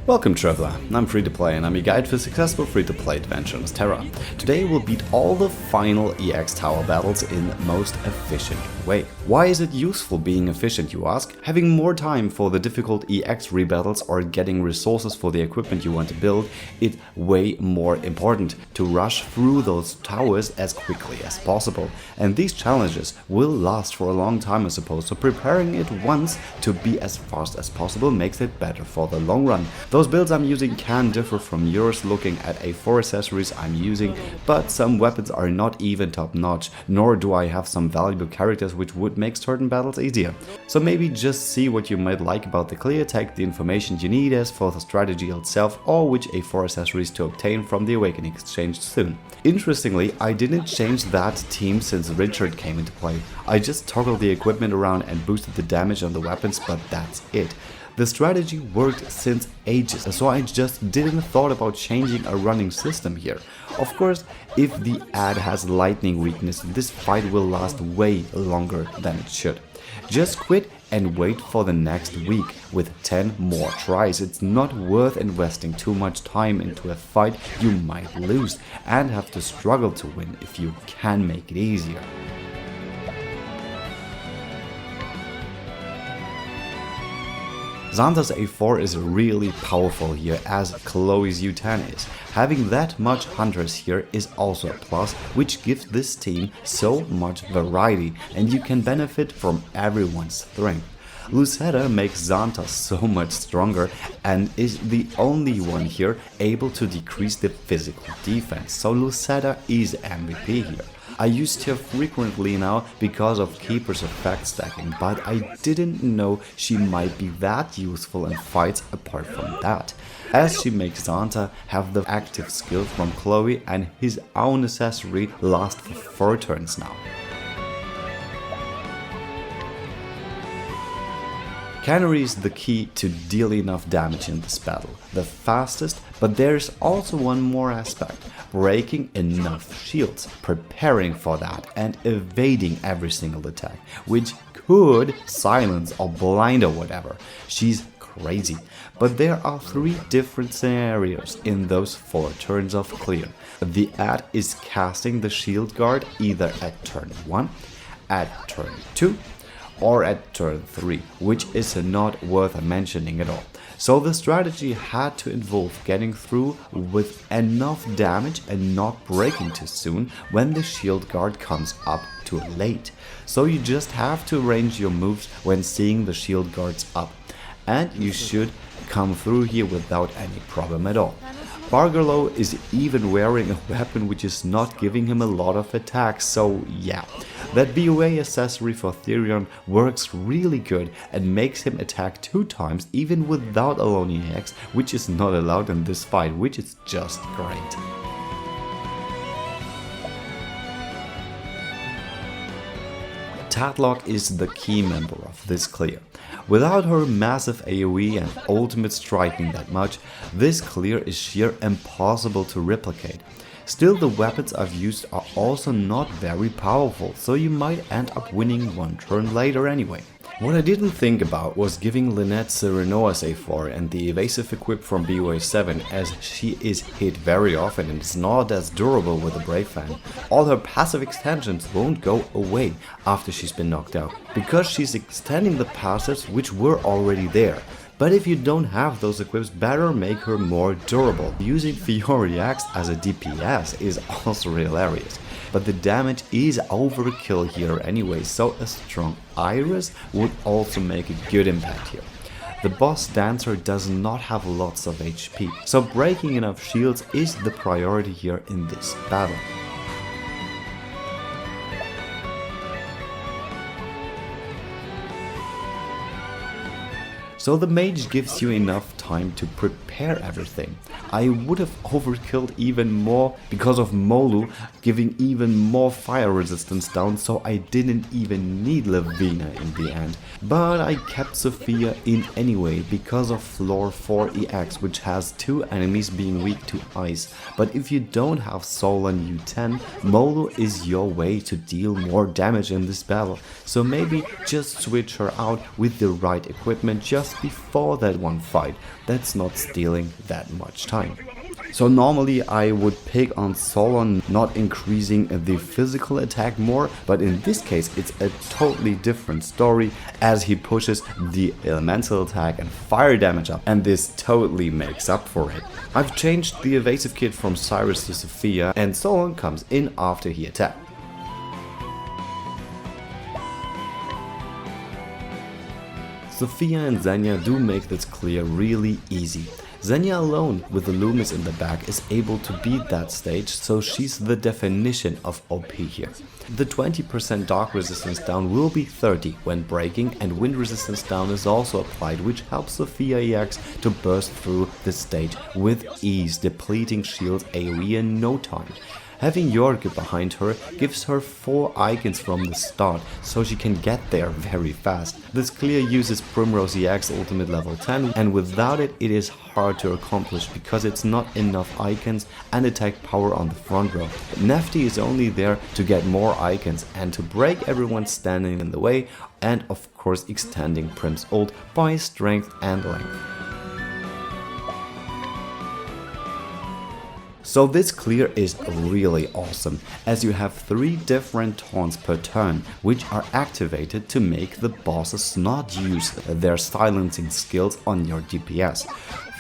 Welcome Traveler, I'm Free2Play and I'm your guide for successful free-to-play adventures Terra. Today we'll beat all the final EX tower battles in the most efficient way. Why is it useful being efficient, you ask? Having more time for the difficult EX rebattles or getting resources for the equipment you want to build, it's way more important to rush through those towers as quickly as possible. And these challenges will last for a long time, I suppose, so preparing it once to be as fast as possible makes it better for the long run. Those builds I'm using can differ from yours looking at A4 accessories I'm using, but some weapons are not even top notch, nor do I have some valuable characters which would make certain battles easier. So maybe just see what you might like about the clear, take the information you need as for the strategy itself, or which A4 accessories to obtain from the Awakening exchange soon. Interestingly, I didn't change that team since Richard came into play. I just toggled the equipment around and boosted the damage on the weapons, but that's it. The strategy worked since ages, so I just didn't thought about changing a running system here. Of course, if the ad has lightning weakness, this fight will last way longer than it should. Just quit and wait for the next week with 10 more tries. It's not worth investing too much time into a fight you might lose and have to struggle to win if you can make it easier. Xanta's A4 is really powerful here, as Chloe's U10 is. Having that much hunters here is also a plus, which gives this team so much variety and you can benefit from everyone's strength. Lucetta makes Xanta so much stronger and is the only one here able to decrease the physical defense, so Lucetta is MVP here. I used her frequently now because of Keeper's effect stacking, but I didn't know she might be that useful in fights apart from that, as she makes Xanta have the active skill from Chloe and his own accessory last for 4 turns now. Canary is the key to deal enough damage in this battle, the fastest, but there's also one more aspect: breaking enough shields, preparing for that and evading every single attack, which could silence or blind or whatever. She's crazy. But there are 3 different scenarios in those 4 turns of clear. The ad is casting the shield guard either at turn 1, at turn 2, or at turn 3, which is not worth mentioning at all. So the strategy had to involve getting through with enough damage and not breaking too soon when the shield guard comes up too late. So you just have to arrange your moves when seeing the shield guards up, and you should come through here without any problem at all. Bargalo is even wearing a weapon which is not giving him a lot of attacks, so yeah. That BOA accessory for Therion works really good and makes him attack 2 times even without Alonia Hex, which is not allowed in this fight, which is just great. Tadlock is the key member of this clear. Without her massive AoE and ultimate striking that much, this clear is sheer impossible to replicate. Still, the weapons I've used are also not very powerful, so you might end up winning 1 turn later anyway. What I didn't think about was giving Lynette Serenoa's A4 and the evasive equip from BOA 7, as she is hit very often and is not as durable with a Brave Fan. All her passive extensions won't go away after she's been knocked out, because she's extending the passives which were already there. But if you don't have those equips, better make her more durable. Using Fiori Axe as a DPS is also hilarious. But the damage is overkill here anyway, so a strong Iris would also make a good impact here. The boss dancer does not have lots of HP, so breaking enough shields is the priority here in this battle. So the mage gives you enough time to prepare everything. I would have overkilled even more because of Molu giving even more fire resistance down, so I didn't even need Lavina in the end. But I kept Sophia in anyway because of floor 4 EX, which has 2 enemies being weak to ice. But if you don't have Sol and U10, Molu is your way to deal more damage in this battle. So maybe just switch her out with the right equipment just before that one fight. that's not stealing that much time. So normally I would pick on Solon not increasing the physical attack more, but in this case it's a totally different story as he pushes the elemental attack and fire damage up, and this totally makes up for it. I've changed the evasive kit from Cyrus to Sophia, and Solon comes in after he attacked. Sophia and Zenya do make this clear really easy. Zenya alone with the Loomis in the back is able to beat that stage, so she's the definition of OP here. The 20% dark resistance down will be 30 when breaking, and wind resistance down is also applied, which helps Sophia EX to burst through the stage with ease, depleting shield AoE in no time. Having Jorge behind her gives her 4 icons from the start, so she can get there very fast. This clear uses Primrose EX ultimate level 10, and without it, it is hard to accomplish because it's not enough icons and attack power on the front row. Nefty is only there to get more icons and to break everyone standing in the way, and of course extending Prim's ult by strength and length. So this clear is really awesome, as you have 3 different taunts per turn, which are activated to make the bosses not use their silencing skills on your DPS.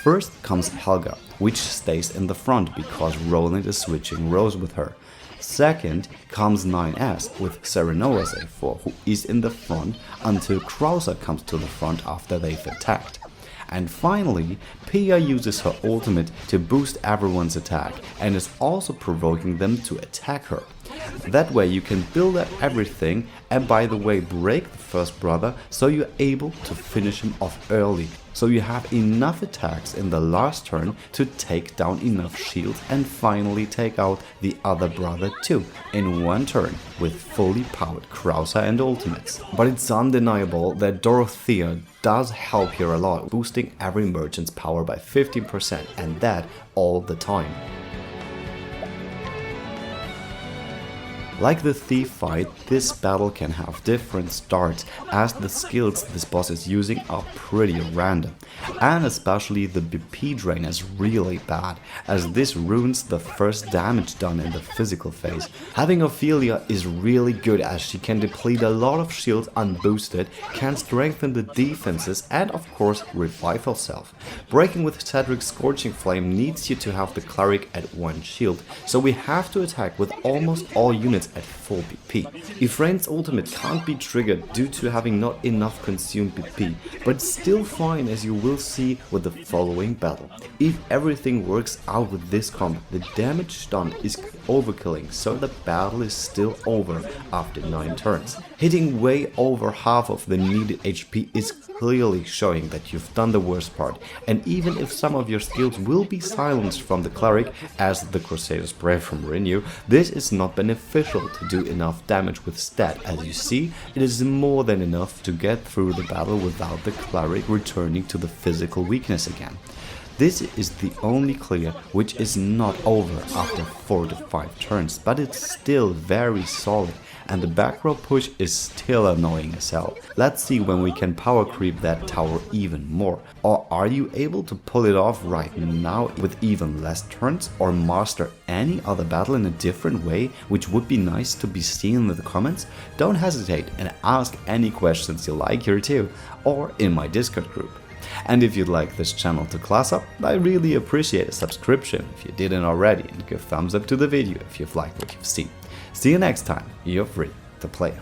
First comes Helga, which stays in the front because Roland is switching rows with her. Second comes 9S with Serenoa's A4, who is in the front until Krauser comes to the front after they've attacked. And finally, Pia uses her ultimate to boost everyone's attack and is also provoking them to attack her. That way you can build up everything and, by the way, break the first brother, so you're able to finish him off early. So you have enough attacks in the last turn to take down enough shields and finally take out the other brother too in one turn with fully powered Krauser and ultimates. But it's undeniable that Dorothea does help here a lot, boosting every merchant's power by 15%, and that all the time. Like the Thief fight, this battle can have different starts, as the skills this boss is using are pretty random. And especially the BP drain is really bad, as this ruins the first damage done in the physical phase. Having Ophelia is really good, as she can deplete a lot of shields unboosted, can strengthen the defenses, and of course revive herself. Breaking with Cedric's Scorching Flame needs you to have the cleric at 1 shield, so we have to attack with almost all units at full BP. Ephraim's ultimate can't be triggered due to having not enough consumed BP, but it's still fine, as you will see with the following battle. If everything works out with this comp, the damage done is overkilling, so the battle is still over after 9 turns. Hitting way over half of the needed HP is clearly showing that you've done the worst part, and even if some of your skills will be silenced from the cleric, as the Crusader Spray from Renew, this is not beneficial to do enough damage with stat. As you see, it is more than enough to get through the battle without the cleric returning to the physical weakness again. This is the only clear which is not over after 4 to 5 turns, but it's still very solid, and the back row push is still annoying as hell. Let's see when we can power creep that tower even more. Or are you able to pull it off right now with even less turns, or master any other battle in a different way, which would be nice to be seen in the comments? Don't hesitate and ask any questions you like here too, or in my Discord group. And if you'd like this channel to class up, I really appreciate a subscription if you didn't already, and give thumbs up to the video if you've liked what you've seen. See you next time, you're free to play.